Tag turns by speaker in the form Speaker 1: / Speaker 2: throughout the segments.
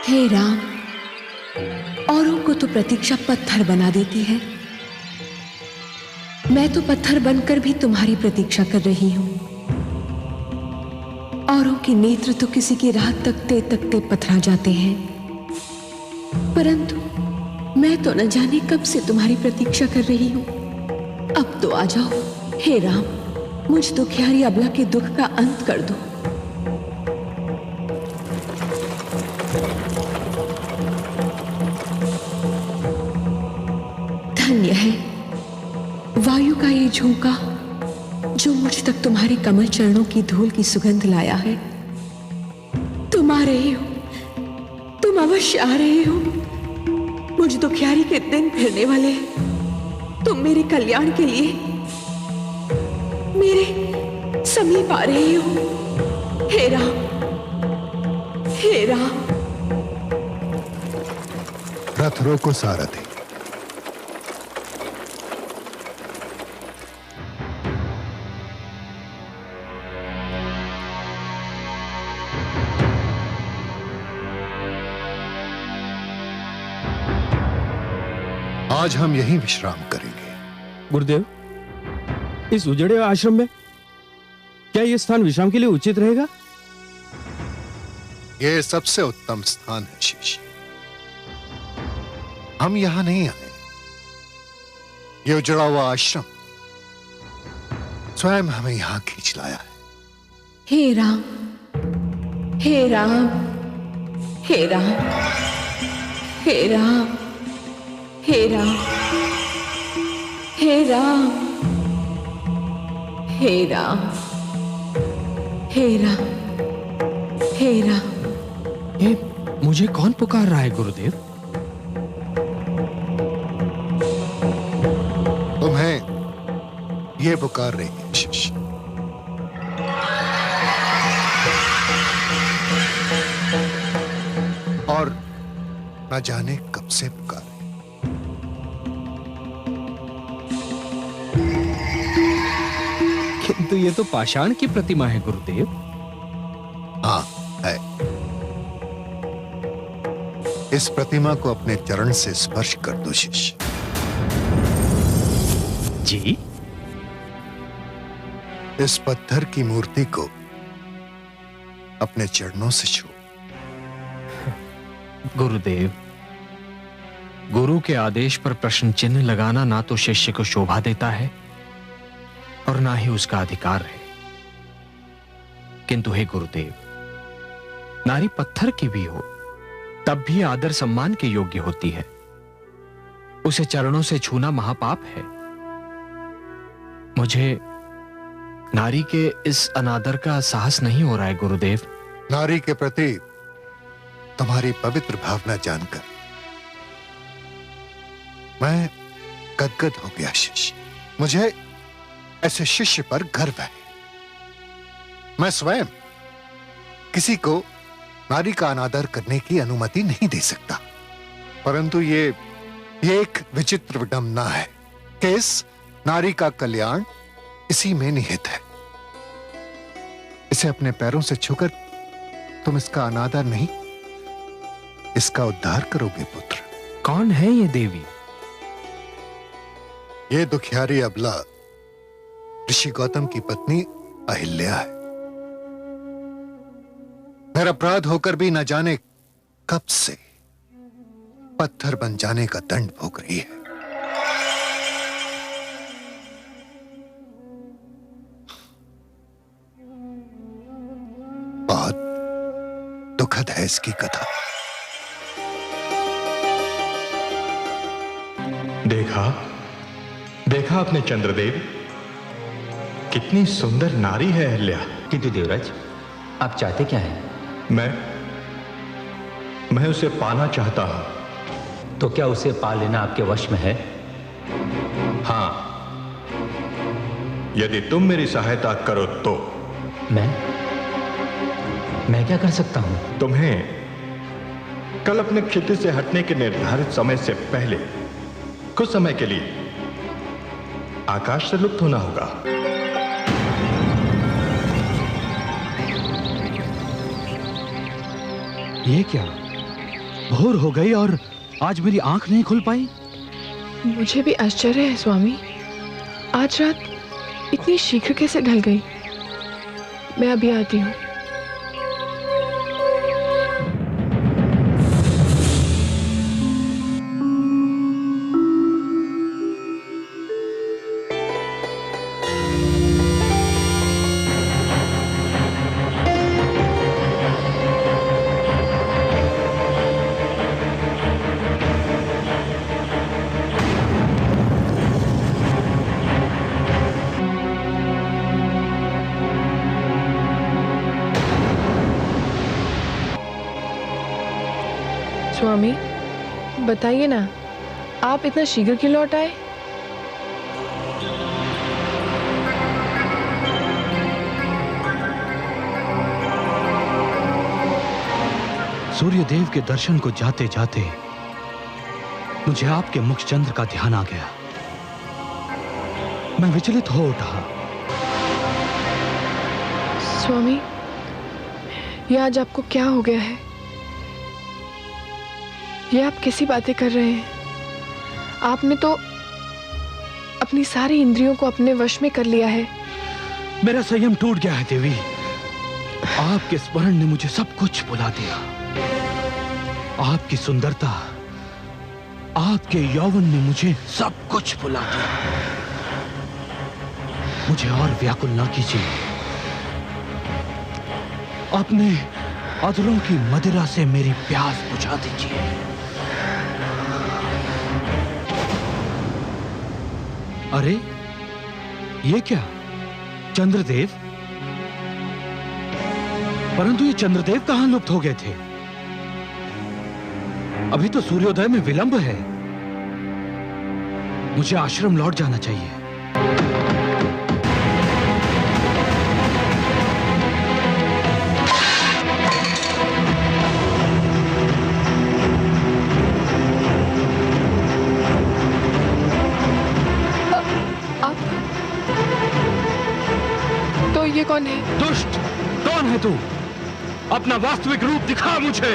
Speaker 1: हे राम, औरों को तो प्रतीक्षा पत्थर बना देती है, मैं तो पत्थर बनकर भी तुम्हारी प्रतीक्षा कर रही हूं। औरों के नेत्र तो किसी की राह तकते तकते पथरा जाते हैं, परंतु मैं तो न जाने कब से तुम्हारी प्रतीक्षा कर रही हूं। अब तो आ जाओ हे राम, मुझ दुखियारी अबला के दुख का अंत कर दो। धन्य है वायु का ये झोंका जो मुझ तक तुम्हारे कमल चरणों की धूल की सुगंध लाया है। तुम आ रहे हो, तुम अवश्य आ रहे हो। मुझ दुखियारी के दिन फिरने वाले हैं। तुम मेरे कल्याण के लिए मेरे समीप आ रहे हो। हे राम, हे राम।
Speaker 2: रथ रोको सारथी। आज हम यहीं विश्राम करेंगे।
Speaker 3: गुरुदेव, इस उजड़े आश्रम में क्या यह स्थान विश्राम के लिए उचित रहेगा?
Speaker 2: यह सबसे उत्तम स्थान है शिष्य। हम यहां नहीं आए, यह उजड़ा हुआ आश्रम स्वयं हमें यहां खींच लाया है।
Speaker 1: हे राम, हे राम, हे राम, हे राम, हे राम, हे राम, हे राम, हे राम, हे राम।
Speaker 3: ये मुझे कौन पुकार रहा है गुरुदेव?
Speaker 2: तुम्हें ये पुकार रही है शिष्य। और न जाने कब से पुकार रही।
Speaker 3: किंतु ये तो पाषाण की प्रतिमा है गुरुदेव।
Speaker 2: हाँ है। इस प्रतिमा को अपने चरण से स्पर्श कर दो शिष्य।
Speaker 3: जी?
Speaker 2: इस पत्थर की मूर्ति को अपने चरणों से छू।
Speaker 3: गुरुदेव, गुरु के आदेश पर प्रश्न चिन्ह लगाना ना तो शिष्य को शोभा देता है और ना ही उसका अधिकार है। किंतु हे गुरुदेव, नारी पत्थर की भी हो तब भी आदर सम्मान के योग्य होती है। उसे चरणों से छूना महापाप है। मुझे नारी के इस अनादर का साहस नहीं हो रहा है गुरुदेव।
Speaker 2: नारी के प्रति तुम्हारी पवित्र भावना जानकर मैं गदगद हो गया शिष्य। मुझे ऐसे शिष्य पर गर्व है। मैं स्वयं किसी को नारी का अनादर करने की अनुमति नहीं दे सकता, परंतु ये एक विचित्र विडंबना है कि इस नारी का कल्याण इसी में निहित है। इसे अपने पैरों से छूकर तुम इसका अनादर नहीं, इसका उद्धार करोगे पुत्र।
Speaker 3: कौन है ये देवी?
Speaker 2: ये दुखियारी अबला ऋषि गौतम की पत्नी अहिल्या है। निरपराध होकर भी न जाने कब से पत्थर बन जाने का दंड भोग रही है। बहुत दुखद है इसकी कथा।
Speaker 4: देखा आपने चंद्रदेव, कितनी सुंदर नारी है अहिल्या।
Speaker 5: किंतु देवराज, आप चाहते क्या हैं?
Speaker 4: मैं उसे पाना चाहता हूं।
Speaker 5: तो क्या उसे पा लेना आपके वश में है?
Speaker 4: हां, यदि तुम मेरी सहायता करो तो।
Speaker 5: मैं क्या कर सकता हूं?
Speaker 4: तुम्हें कल अपने क्षितिज से हटने के निर्धारित समय से पहले कुछ समय के लिए आकाश से लुप्त होना होगा।
Speaker 3: ये क्या?
Speaker 6: भोर हो गई और आज मेरी आंख नहीं खुल पाई।
Speaker 7: मुझे भी आश्चर्य है स्वामी, आज रात इतनी शीघ्र कैसे ढल गई। मैं अभी आती हूँ। स्वामी बताइए ना, आप इतना शीघ्र क्यों लौट आए?
Speaker 6: सूर्यदेव के दर्शन को जाते जाते मुझे आपके मुखचंद्र का ध्यान आ गया। मैं विचलित हो उठा।
Speaker 7: स्वामी, ये आज आपको क्या हो गया है? ये आप कैसी बातें कर रहे हैं? आपने तो अपनी सारी इंद्रियों को अपने वश में कर लिया है।
Speaker 6: मेरा संयम टूट गया है देवी। आपके स्मरण ने मुझे सब कुछ भुला दिया। आपकी सुंदरता, आपके यौवन ने मुझे सब कुछ भुला दिया। मुझे और व्याकुल ना कीजिए। अपने अधरों की मदिरा से मेरी प्यास बुझा दीजिए। अरे ये क्या, चंद्रदेव? परंतु ये चंद्रदेव कहां लुप्त हो गए थे? अभी तो सूर्योदय में विलंब है। मुझे आश्रम लौट जाना चाहिए।
Speaker 7: ये कौन है?
Speaker 6: दुष्ट, कौन है तू? अपना वास्तविक रूप दिखा मुझे।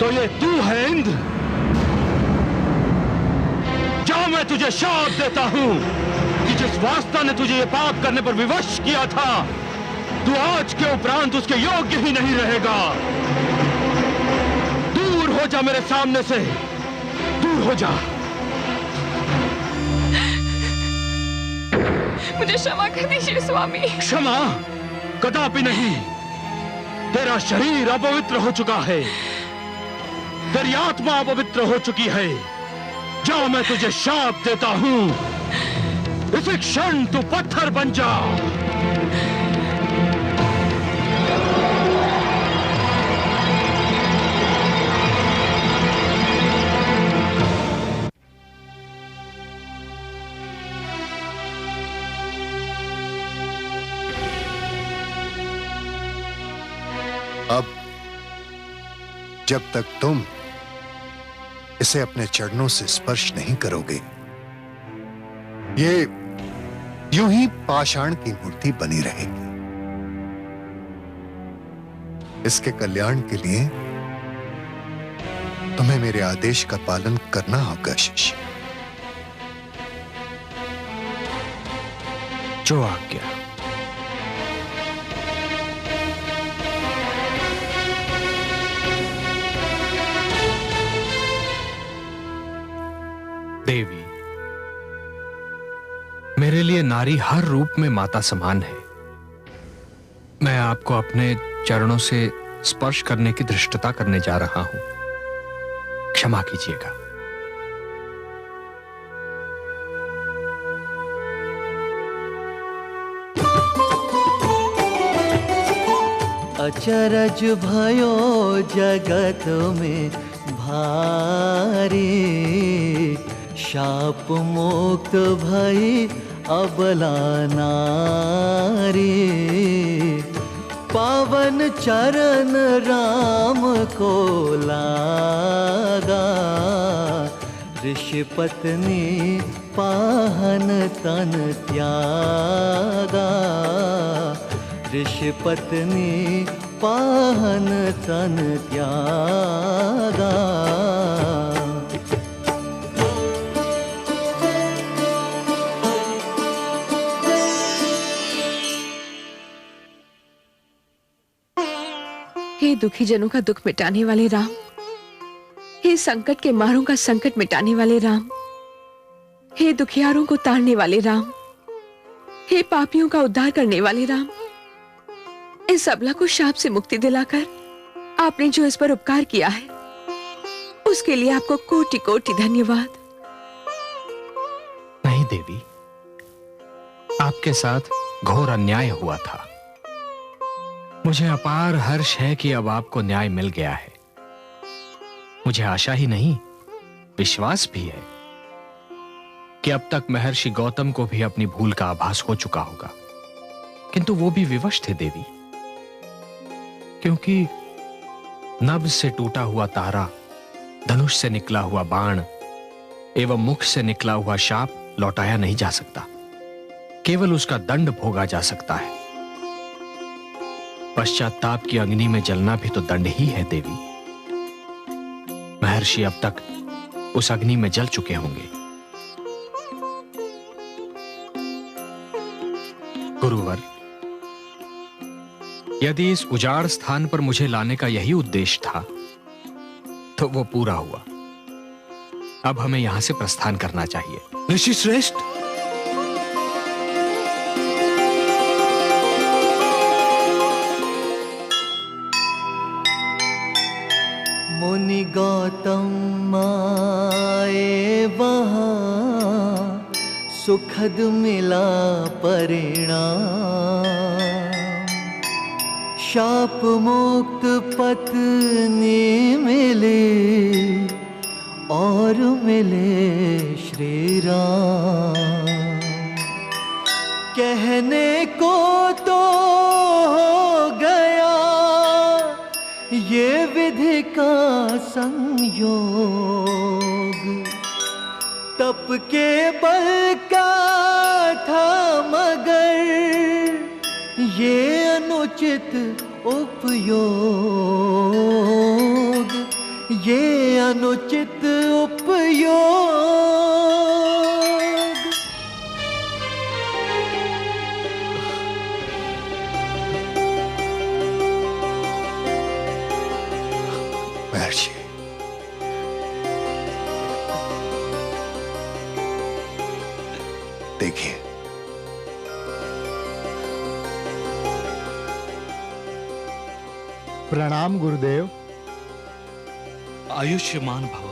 Speaker 6: तो ये तू है इंद्र? जा, मैं तुझे शाप देता हूं कि जिस वास्ता ने तुझे ये पाप करने पर विवश किया था, तू आज के उपरांत उसके योग्य ही नहीं रहेगा। दूर हो जा मेरे सामने से, दूर हो जा।
Speaker 7: मुझे क्षमा कर दीजिए स्वामी।
Speaker 6: क्षमा कदापि नहीं। तेरा शरीर अपवित्र हो चुका है, तेरी आत्मा अपवित्र हो चुकी है। जा, मैं तुझे शाप देता हूं, इसी क्षण तू पत्थर बन जा।
Speaker 2: अब जब तक तुम इसे अपने चरणों से स्पर्श नहीं करोगे, ये यूं ही पाषाण की मूर्ति बनी रहेगी। इसके कल्याण के लिए तुम्हें मेरे आदेश का पालन करना होगा शिष्य।
Speaker 3: जो आज्ञा। देवी, मेरे लिए नारी हर रूप में माता समान है। मैं आपको अपने चरणों से स्पर्श करने की धृष्टता करने जा रहा हूं, क्षमा कीजिएगा।
Speaker 8: अचरज भयो जगत में भारी, शाप मुक्त भई अबला नारी। पावन चरण राम को लागा, ऋषि पत्नी पाहन तन त्यागा। ऋषि पत्नी पाहन तन त्यागा।
Speaker 1: हे दुखी जनों का दुख मिटाने वाले राम, हे संकट के मारों का संकट मिटाने वाले राम, हे दुखियारों को तारने वाले राम, हे पापियों का उद्धार करने वाले राम, इस अबला को शाप से मुक्ति दिलाकर आपने जो इस पर उपकार किया है उसके लिए आपको कोटि कोटि धन्यवाद।
Speaker 3: नहीं देवी, आपके साथ घोर अन्याय हुआ था। मुझे अपार हर्ष है कि अब आपको न्याय मिल गया है। मुझे आशा ही नहीं, विश्वास भी है कि अब तक महर्षि गौतम को भी अपनी भूल का आभास हो चुका होगा, किंतु वो भी विवश थे देवी, क्योंकि नभ से टूटा हुआ तारा, धनुष से निकला हुआ बाण एवं मुख से निकला हुआ शाप लौटाया नहीं जा सकता, केवल उसका दंड भोगा जा सकता है। पश्चाताप की अग्नि में जलना भी तो दंड ही है देवी। महर्षि अब तक उस अग्नि में जल चुके होंगे। गुरुवर, यदि इस उजाड़ स्थान पर मुझे लाने का यही उद्देश्य था तो वो पूरा हुआ। अब हमें यहां से प्रस्थान करना चाहिए।
Speaker 6: ऋषि श्रेष्ठ,
Speaker 8: मुनि गौतम आए वहाँ, सुखद मिला परिणाम। शाप मुक्त पत्नी मिले और मिले श्री राम। कहने को तो हो गया ये विधि का संयोग, तप के बल का था मगर ये अनुचित उपयोग, ये अनुचित उपयोग।
Speaker 2: महर्षि, देखिए,
Speaker 9: प्रणाम गुरुदेव।
Speaker 6: आयुष्मान भव।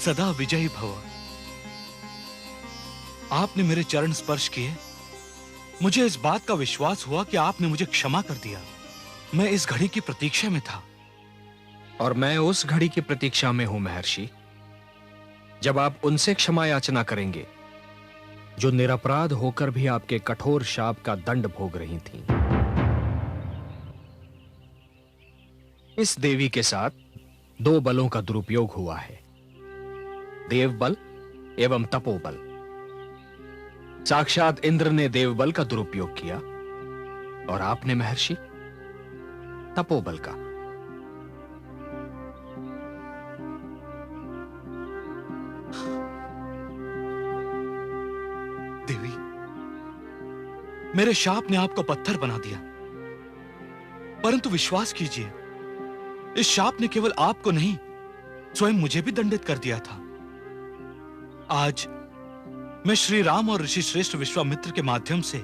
Speaker 6: सदा विजयी भव। आपने मेरे चरण स्पर्श किए, मुझे इस बात का विश्वास हुआ कि आपने मुझे क्षमा कर दिया। मैं इस घड़ी की प्रतीक्षा में था।
Speaker 3: और मैं उस घड़ी की प्रतीक्षा में हूं महर्षि, जब आप उनसे क्षमा याचना करेंगे जो निरपराध होकर भी आपके कठोर शाप का दंड भोग रही थीं। इस देवी के साथ दो बलों का दुरुपयोग हुआ है, देव बल एवं तपोबल। साक्षात इंद्र ने देव बल का दुरुपयोग किया और आपने महर्षि तपोबल का।
Speaker 6: देवी, मेरे शाप ने आपको पत्थर बना दिया, परंतु विश्वास कीजिए, इस शाप ने केवल आपको नहीं, स्वयं मुझे भी दंडित कर दिया था। आज मैं श्री राम और ऋषि श्रेष्ठ विश्वामित्र के माध्यम से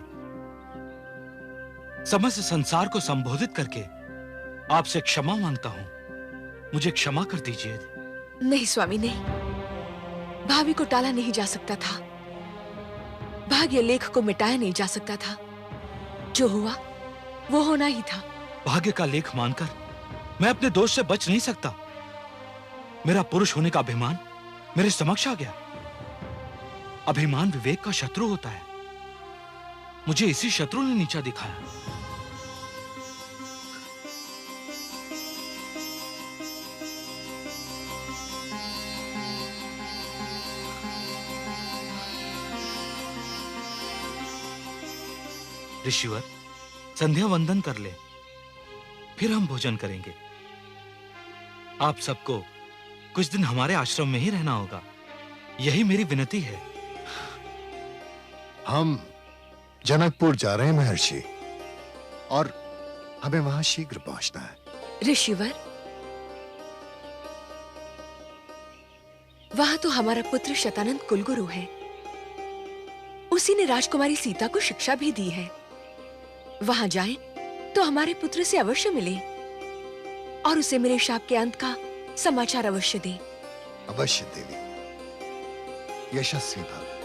Speaker 6: समस्त संसार को संबोधित करके आपसे क्षमा मांगता हूं। मुझे क्षमा कर दीजिए।
Speaker 1: नहीं स्वामी, नहीं। भावी को टाला नहीं जा सकता था, भाग्य लेख को मिटाया नहीं जा सकता था। जो हुआ वो होना ही था।
Speaker 6: भाग्य का लेख मानकर मैं अपने दोष से बच नहीं सकता। मेरा पुरुष होने का अभिमान मेरे समक्ष आ गया। अभिमान विवेक का शत्रु होता है। मुझे इसी शत्रु ने नीचा दिखाया। ऋषिवर, संध्या वंदन कर ले, फिर हम भोजन करेंगे। आप सबको कुछ दिन हमारे आश्रम में ही रहना होगा, यही मेरी विनती है।
Speaker 2: हम जनकपुर जा रहे हैं महर्षि, और हमें वहां शीघ्र पहुंचना है।
Speaker 1: ऋषिवर, वहां तो हमारा पुत्र शतानंद कुलगुरु है। उसी ने राजकुमारी सीता को शिक्षा भी दी है। वहां जाएं तो हमारे पुत्र से अवश्य मिले और उसे मेरे शाप के अंत का समाचार अवश्य दें।
Speaker 2: अवश्य देवी। यशस्वी भव।